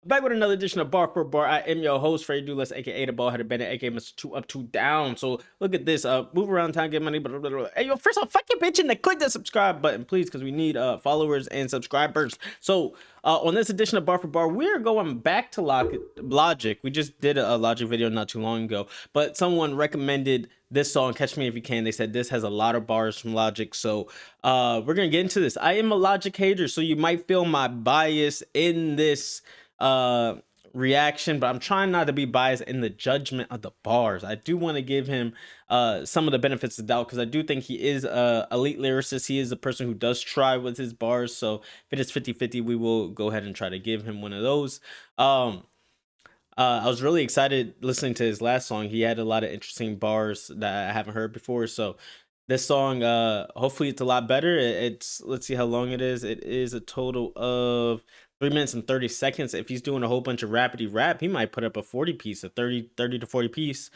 Back with another edition of Bar for Bar. I am your host, Freddie Doulas, aka the Ballheaded Bandit, aka Mr. Two Up, Two Down. So look at this. Move around town, get money. Blah, blah, blah. Hey, yo, first off, fucking bitch and click the subscribe button, please, because we need followers and subscribers. So on this edition of Bar for Bar, we're going back to Logic. We just did a Logic video not too long ago, but someone recommended this song, Catch Me If You Can. They said this has a lot of bars from Logic, so we're gonna get into this. I am a Logic hater, so you might feel my bias in this reaction, but I'm trying not to be biased in the judgment of the bars. I do want to give him some of the benefits of the doubt, because I do think he is a elite lyricist. He is a person who does try with his bars, so if it is 50-50, we will go ahead and try to give him one of those. I was really excited listening to his last song. He had a lot of interesting bars that I haven't heard before, so this song, hopefully it's a lot better. It's, let's see how long it is. It is a total of 3 minutes and 30 seconds. If he's doing a whole bunch of rapidy rap, he might put up a 40 piece, a 30 to 40 piece.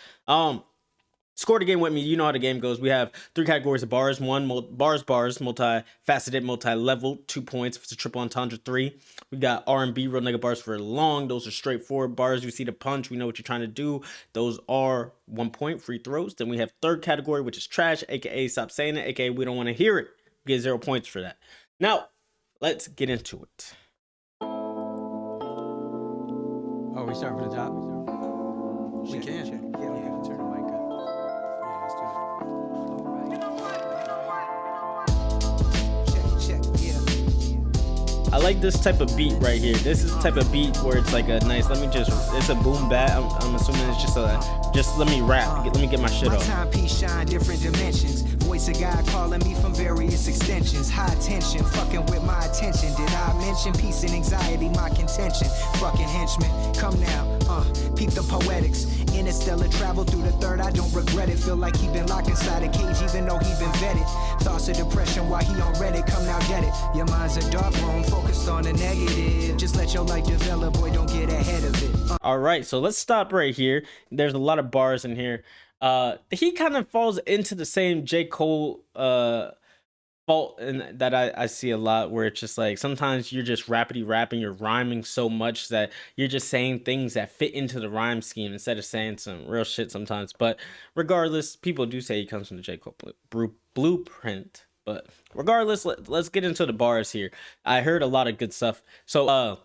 Score the game with me. You know how the game goes. We have 3 categories of bars. 1, bars, multi-faceted, multi-level, 2 points. If it's a triple entendre, 3. We got R&B, real nigga bars for long. Those are straightforward bars. You see the punch. We know what you're trying to do. Those are 1 point, free throws. Then we have third category, which is trash, aka stop saying it, aka we don't want to hear it. We get 0 points for that. Now, let's get into it. Oh, we start from the top? We can. Check. Yeah, turn the mic up. Yeah, let's do it. Check, yeah. I like this type of beat right here. This is the type of beat where it's like a nice, it's a boom bat. I'm assuming it's just let me rap. Let me get my shit My off. timepiece shine different dimensions. Voice of God calling me from various extensions. High tension, fucking with my attention. Did I mention peace and anxiety, my contention? Fucking henchman, come now, peep the poetics. Interstellar travel through the third, I don't regret it. Feel like he been locked inside a cage even though he been vetted. Thoughts of depression while he on Reddit, come now get it. Your mind's a dark room, focused on the negative. Just let your life develop, boy, don't get ahead of it. All right, so let's stop right here. There's a lot of bars in here. He kind of falls into the same J. Cole fault that I see a lot, where it's just like sometimes you're just rappity rapping, you're rhyming so much that you're just saying things that fit into the rhyme scheme instead of saying some real shit sometimes. But regardless, people do say he comes from the J. Cole blueprint. But regardless, let's get into the bars here. I heard a lot of good stuff. So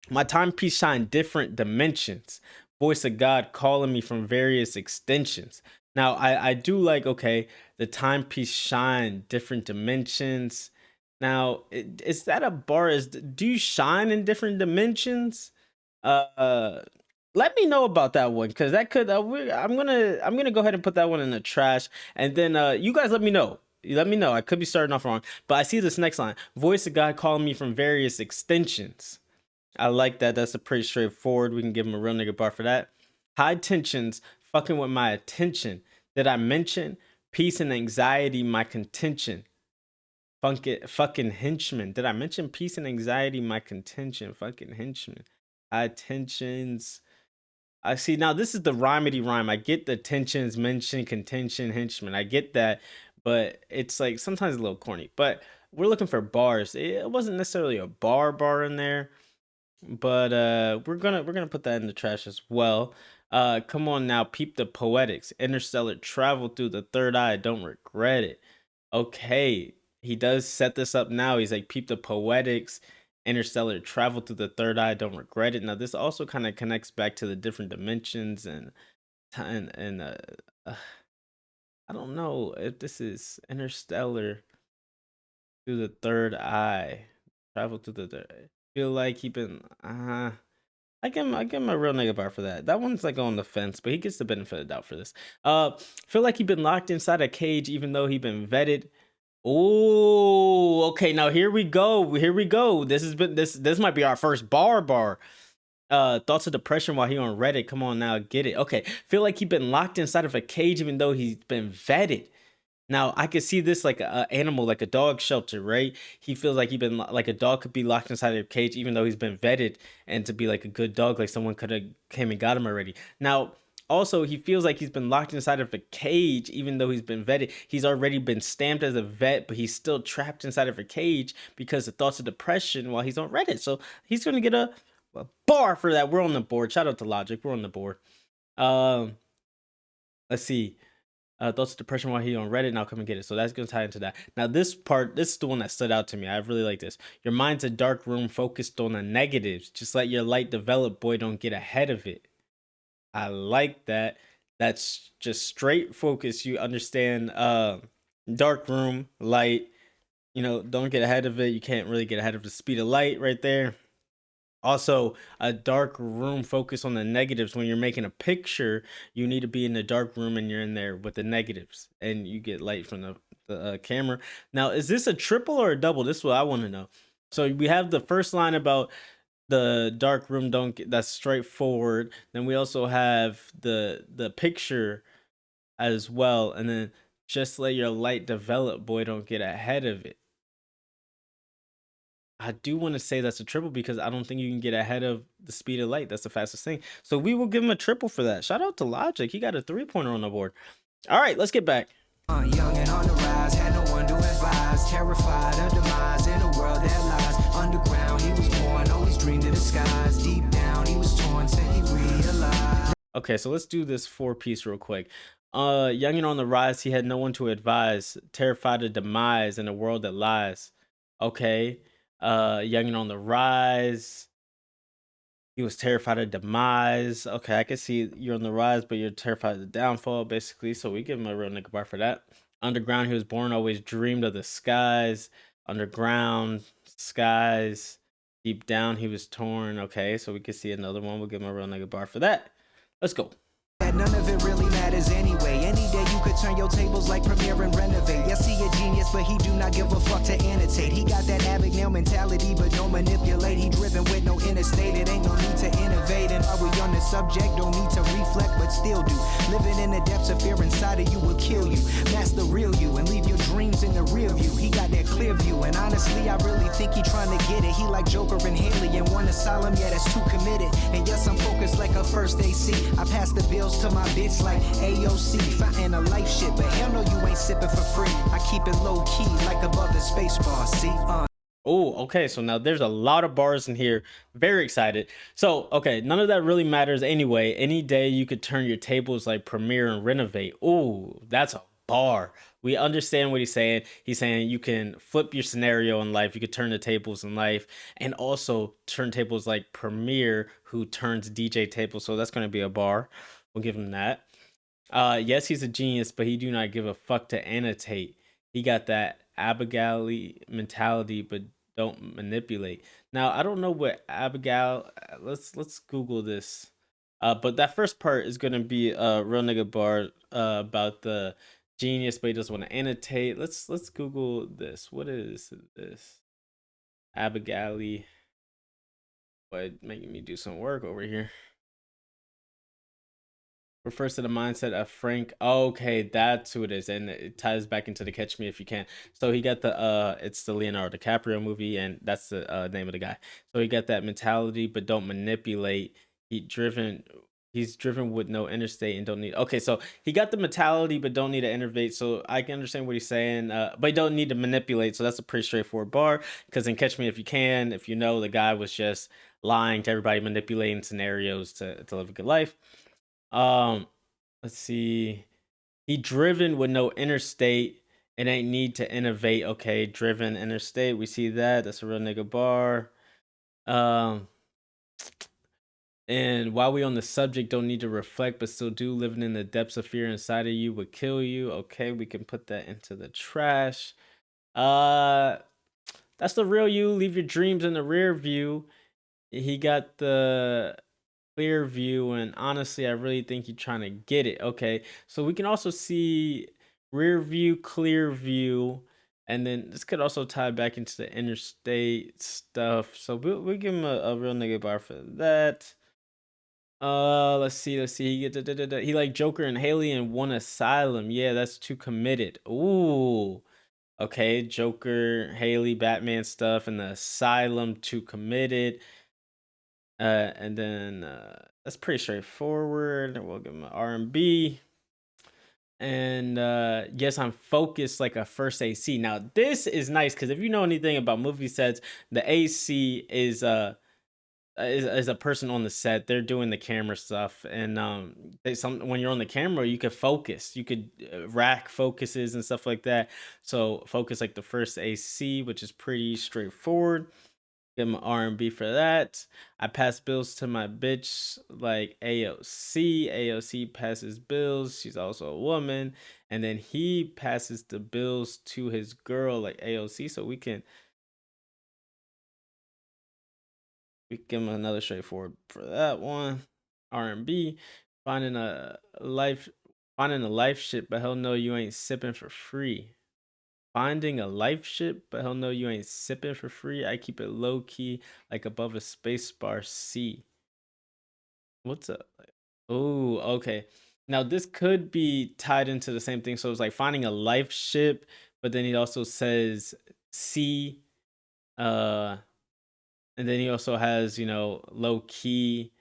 my timepiece shine different dimensions. Voice of God calling me from various extensions. Now, I do like, okay, the timepiece shine different dimensions. Now, is that a bar? Do you shine in different dimensions? Let me know about that one, because that could. I'm gonna go ahead and put that one in the trash, and then you guys let me know. Let me know. I could be starting off wrong, but I see this next line. Voice of God calling me from various extensions. I like that. That's a pretty straightforward. We can give him a real nigga bar for that. High tensions, fucking with my attention. Did I mention peace and anxiety, my contention? Fucking henchman. Did I mention peace and anxiety, my contention? Fucking henchman. High tensions. I see. Now this is the rhymedy rhyme. I get the tensions, mention, contention, henchman. I get that, but it's like sometimes a little corny. But we're looking for bars. It wasn't necessarily a bar in there, but we're gonna put that in the trash as well. Come on now, peep the poetics. Interstellar travel through the third eye, don't regret it. Okay, he does set this up now. He's like, peep the poetics. Interstellar travel through the third eye, don't regret it. Now this also kind of connects back to the different dimensions and time and I don't know if this is interstellar through the third eye. Travel through the third. Feel like he been I give him a real nigga bar for that. That one's like on the fence, but he gets the benefit of the doubt for this. Feel like he been locked inside a cage even though he been vetted. Oh, okay. Now here we go. Here we go. This might be our first bar. Thoughts of depression while he on Reddit. Come on now, get it. Okay. Feel like he been locked inside of a cage even though he's been vetted. Now I could see this like a animal, like a dog shelter, right? He feels like like a dog could be locked inside a cage even though he's been vetted, and to be like a good dog, like someone could have came and got him already. Now, also, he feels like he's been locked inside of a cage even though he's been vetted. He's already been stamped as a vet, but he's still trapped inside of a cage because of thoughts of depression while he's on Reddit. So he's gonna get a a bar for that. We're on the board. Shout out to Logic. We're on the board. Um, let's see. Thoughts of depression while he on Reddit. Now come and get it. So that's gonna tie into that. Now this part, this is the one that stood out to me. I really like this. Your mind's a dark room focused on the negatives. Just let your light develop, boy. Don't get ahead of it. I like that. That's just straight focus. You understand dark room, light, don't get ahead of it. You can't really get ahead of the speed of light right there. Also, a dark room focus on the negatives. When you're making a picture, you need to be in the dark room and you're in there with the negatives and you get light from the camera. Now, is this a triple or a double? This is what I want to know. So we have the first line about the dark room, don't get, that's straightforward. Then we also have the picture as well, and then just let your light develop, boy, don't get ahead of it. I do want to say that's a triple because I don't think you can get ahead of the speed of light. That's the fastest thing. So we will give him a triple for that. Shout out to Logic. He got a 3-pointer on the board. All right, let's get back. Young and on the rise, had no one to advise. Terrified of demise in a world that lies. Underground, he was born, always dreamed of the skies. Deep down, he was torn till he realized. Okay, so let's do this 4-piece real quick. Young and on the rise, he had no one to advise. Terrified of demise in a world that lies. Okay. Young and on the rise. He was terrified of demise. Okay, I can see you're on the rise, but you're terrified of the downfall, basically. So we give him a real nigga bar for that. Underground, he was born, always dreamed of the skies. Underground, skies. Deep down, he was torn. Okay, so we can see another one. We'll give him a real nigga bar for that. Let's go. None of it really matters anyway. Any day you could turn your tables like Premiere and renovate. Yes, he a genius, but he do not give a fuck to annotate. He got that Abagnale mentality, but don't manipulate. He driven with no interstate. It ain't no need to innovate. And are we on the subject? Don't need to reflect, but still do. Living in the depths of fear inside of you will kill you. Mask the real you and leave your dreams in the rear view. He got that clear view, and honestly, I really think he trying to get it. He like Joker and Haley in one asylum, yeah, that's too committed. And yes, I'm focused like a first AC. I pass the bills to my bitch like AOC, fighting a life shit, but hell no, you ain't sipping for free. I keep it low key, like above the space bar. See, Oh, okay. So now there's a lot of bars in here. Very excited. So, okay, none of that really matters anyway. Any day you could turn your tables like Premiere and renovate. Oh, that's a bar. We understand what he's saying. He's saying you can flip your scenario in life. You could turn the tables in life and also turn tables like Premiere, who turns DJ tables. So that's going to be a bar. We'll give him that. Yes, he's a genius, but he do not give a fuck to annotate. He got that Abigail mentality, but don't manipulate. Now, I don't know what Abigail. Let's Google this. But that first part is gonna be a real nigga bar about the genius, but he doesn't want to annotate. Let's Google this. What is this? Abigail. But making me do some work over here. Refers to the mindset of Frank. Okay, that's who it is, and it ties back into the Catch Me If You Can. So he got the it's the Leonardo DiCaprio movie, and that's the name of the guy. So he got that mentality, but don't manipulate. He's driven with no interstate and don't need. Okay, so he got the mentality, but don't need to innovate. So I can understand what he's saying, but he don't need to manipulate. So that's a pretty straightforward bar. Because in Catch Me If You Can, if you know, the guy was just lying to everybody, manipulating scenarios to live a good life. Let's see. He driven with no interstate. It ain't need to innovate. Okay, driven interstate. We see that. That's a real nigga bar. And while we on the subject, don't need to reflect, but still do. Living in the depths of fear inside of you would kill you. Okay, we can put that into the trash. That's the real you. Leave your dreams in the rear view. He got the clear view, and honestly I really think you're trying to get it. Okay, so we can also see rear view, clear view, and then this could also tie back into the interstate stuff. So we'll give him a real nigga bar for that. Let's see he like Joker and Haley in one asylum. Yeah, that's too committed. Ooh, okay, Joker, Haley, Batman stuff in the asylum, too committed. And then that's pretty straightforward. We'll give him an R&B. And yes, I'm focused like a first AC. Now, this is nice because if you know anything about movie sets, the AC is is a person on the set. They're doing the camera stuff, and when you're on the camera, you could focus. You could rack focuses and stuff like that. So focus like the first AC, which is pretty straightforward. Give him R&B for that. I pass bills to my bitch like AOC. AOC passes bills. She's also a woman. And then he passes the bills to his girl like AOC. So we can give him another straightforward for that one. R&B. Finding a life shit, but hell no, you ain't sipping for free. Finding a life ship, but hell no, you ain't sipping for free. I keep it low key, like above a space bar C. What's up? Oh, okay. Now this could be tied into the same thing. So it's like finding a life ship, but then he also says C. And then he also has, low key,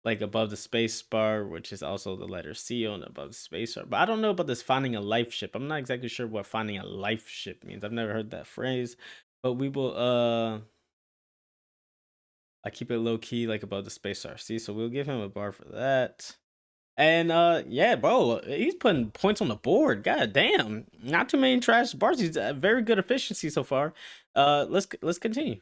like above the space bar, which is also the letter C on above the space bar. But I don't know about this finding a life ship. I'm not exactly sure what finding a life ship means. I've never heard that phrase. But we will I keep it low key like above the space bar. See, so we'll give him a bar for that. And yeah, bro, he's putting points on the board. God damn. Not too many trash bars. He's very good efficiency so far. Let's continue.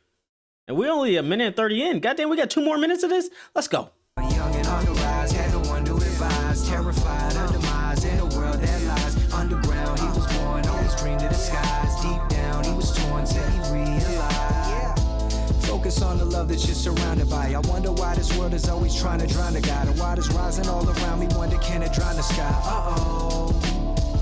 And we're only a minute and 30 in. God damn, we got 2 more minutes of this. Let's go. Young and on the rise, had no one to advise. Terrified of demise in a world that lies underground. He was born, always dreamed of the skies. Deep down, he was torn till he realized. Focus on the love that you're surrounded by. I wonder why this world is always trying to drown the guy. The water's rising all around me. Wonder can it drown the sky?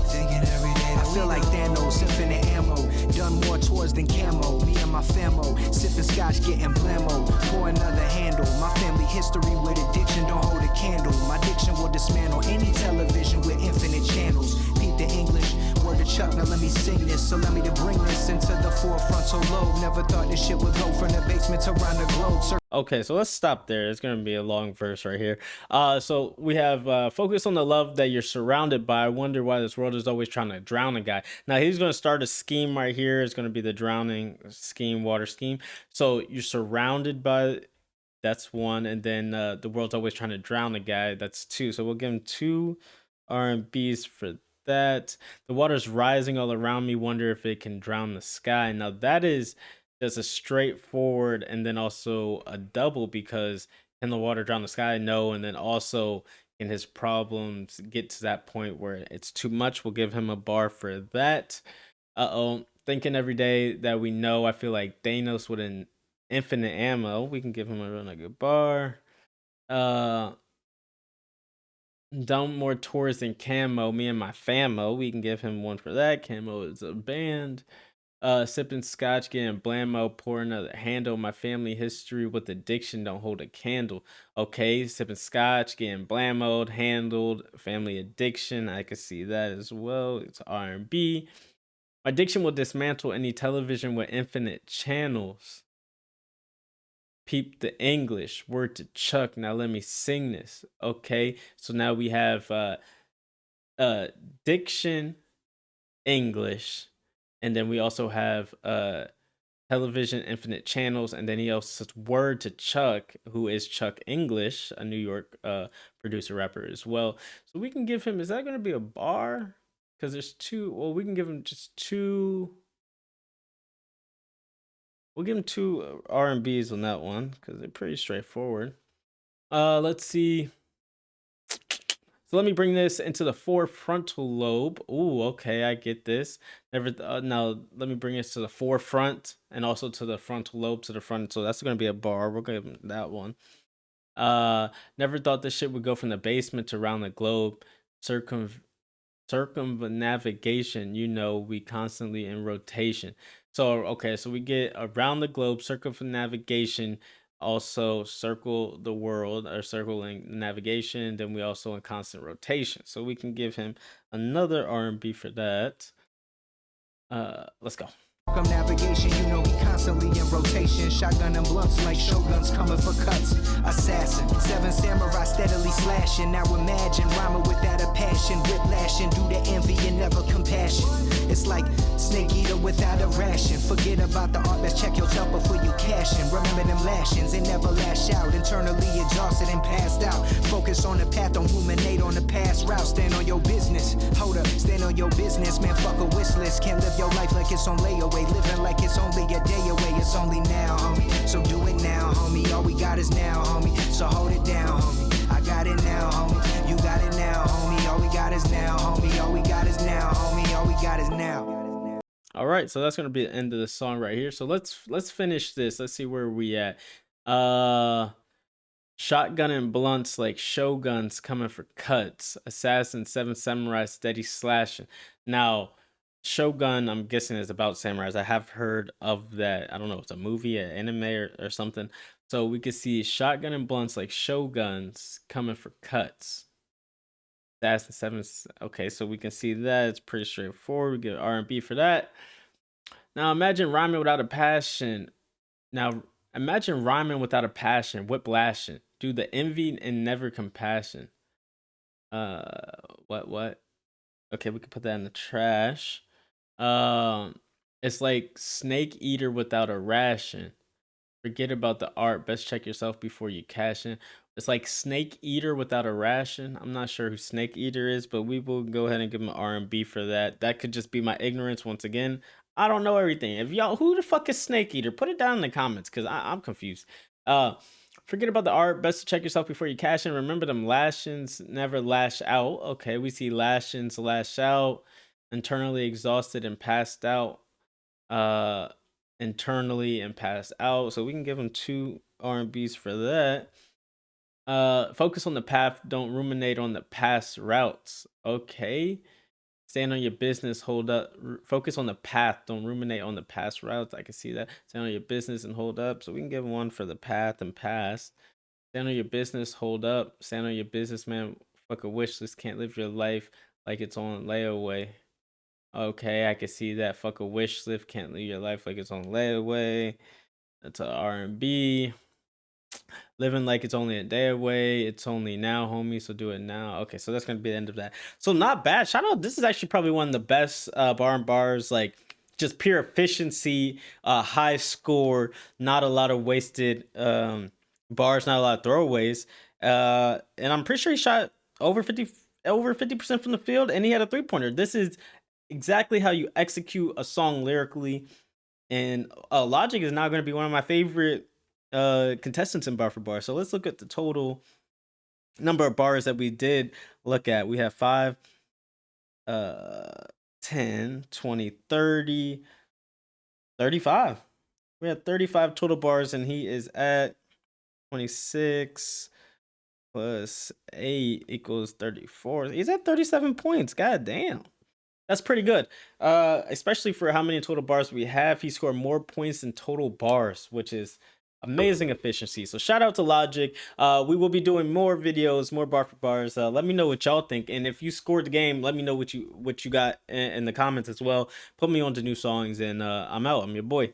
Thinking every day. I feel like Thanos, infinite ammo. Done more tours than camo. Me and my famo, sipping scotch, getting blammo. Pour another handle. My family history with addiction don't hold a candle. My diction will dismantle any television with infinite channels. Peep the English, word to Chuck, now let me sing this. So let me to bring this into the forefrontal lobe. Never thought this shit would go from the basement to around the globe. Okay, so let's stop there. It's going to be a long verse right here. So we have focus on the love that you're surrounded by. I wonder why this world is always trying to drown a guy. Now he's going to start a scheme right here. It's going to be the drowning scheme, water scheme. So you're surrounded by, that's 1. And then the world's always trying to drown a guy. That's 2. So we'll give him 2 R&Bs for that. The water's rising all around me. Wonder if it can drown the sky. Now that is just a straightforward and then also a double, because can the water drown the sky? No. And then also, can his problems get to that point where it's too much? We'll give him a bar for that. Thinking every day that we know. I feel like Thanos with an infinite ammo. We can give him a really good bar. Done more tours than Camo. Me and my famo. We can give him 1 for that. Camo is a band. Sipping scotch, getting blammo, pour another handle. My family history with addiction don't hold a candle. Okay, sipping scotch, getting blammoed, handled, family addiction. I can see that as well. It's R&B. Addiction will dismantle any television with infinite channels. Peep the English, word to Chuck. Now let me sing this. Okay, so now we have diction, English. And then we also have television, infinite channels. And then he also says word to Chuck, who is Chuck English, a New York producer, rapper as well. So we can give him, is that going to be a bar? Because there's 2. Well, we can give him just 2. We'll give him 2 R&Bs on that one because they're pretty straightforward. Let's see. So let me bring this into the forefrontal lobe. Ooh, okay, I get this. Now let me bring this to the forefront and also to the frontal lobe to the front. So that's going to be a bar. We're going to give that one. Never thought this shit would go from the basement to around the globe. Circumnavigation, we constantly in rotation. So okay, so we get around the globe, circumnavigation. Also circle the world, or circling navigation. Then we also in constant rotation, so we can give him another R&B for that. Let's go. Navigation, we constantly in rotation. Shotgun and blunts like shoguns coming for cuts. Assassin, Seven samurai steadily slashing. Now imagine rhyming without a passion, whiplashing due to envy and never compassion. It's like snake eater without a ration. Forget about the art, let's check yourself before you cash in. Remember them lashings, they never lash out. Internally exhausted and passed out. Focus on the path, don't ruminate on the past route. Stand on your business, hold up, stand on your business. Man, fuck a wish list, can't live your life like it's on layaway. Living like it's only a day away, it's only now, homie. So do it now, homie, all we got is now, homie. So hold it down, homie, I got it now, homie. You got it now, homie, all we got is now, homie. All we got is now, homie, all we got is now. All right, so that's gonna be the end of the song right here. So let's finish this. Let's see where we at. Shotgun and blunts like shoguns coming for cuts. Assassin, seven samurai steady slashing. Now, Shogun, I'm guessing is about samurais. I have heard of that. I don't know if it's a movie, an anime, or something. So we could see shotgun and blunts like shoguns coming for cuts. Assassin seven. Okay, so we can see that it's pretty straightforward. We get R&B for that. Now imagine rhyming without a passion. Now imagine rhyming without a passion, whiplashing, do the envy and never compassion. What? Okay, we can put that in the trash. It's like snake eater without a ration. Forget about the art. Best check yourself before you cash in. It's like snake eater without a ration. I'm not sure who snake eater is, but we will go ahead and give him an R&B for that. That could just be my ignorance once again. I don't know everything. If y'all, who the fuck is snake eater? Put it down in the comments because I'm confused. Forget about the art. Best to check yourself before you cash in. Remember them lashings never lash out. Okay, we see lashings lash out. Internally exhausted and passed out. Internally and passed out. So we can give him 2 R&Bs for that. Focus on the path, don't ruminate on the past routes. Okay. Stand on your business, hold up. Focus on the path, don't ruminate on the past routes. I can see that. Stand on your business and hold up. So we can give one for the path and past. Stand on your business, hold up. Stand on your business, man. Fuck a wish list, can't live your life like it's on layaway. Okay, I can see that. Fuck a wish list, can't live your life like it's on layaway. That's an R&B. Living like it's only a day away. It's only now, homie. So do it now. Okay, so that's gonna be the end of that. So not bad. Shout out. This is actually probably one of the best bar and bars. Like just pure efficiency, high score, not a lot of wasted bars, not a lot of throwaways. And I'm pretty sure he shot over 50% from the field, and he had a 3-pointer. This is exactly how you execute a song lyrically. And Logic is now going to be one of my favorite contestants in bar for bar. So let's look at the total number of bars that we did look at. We have 5, 10, 20, 30, 35. We had 35 total bars, and he is at 26 plus 8 equals 34. He's at 37 points. God damn. That's pretty good, especially for how many total bars we have. He scored more points than total bars, which is amazing efficiency. So shout out to Logic. We will be doing more videos, more bar for bars. Let me know what y'all think, and if you scored the game, let me know what you got in the comments as well. Put me on to new songs, and I'm out. I'm your boy.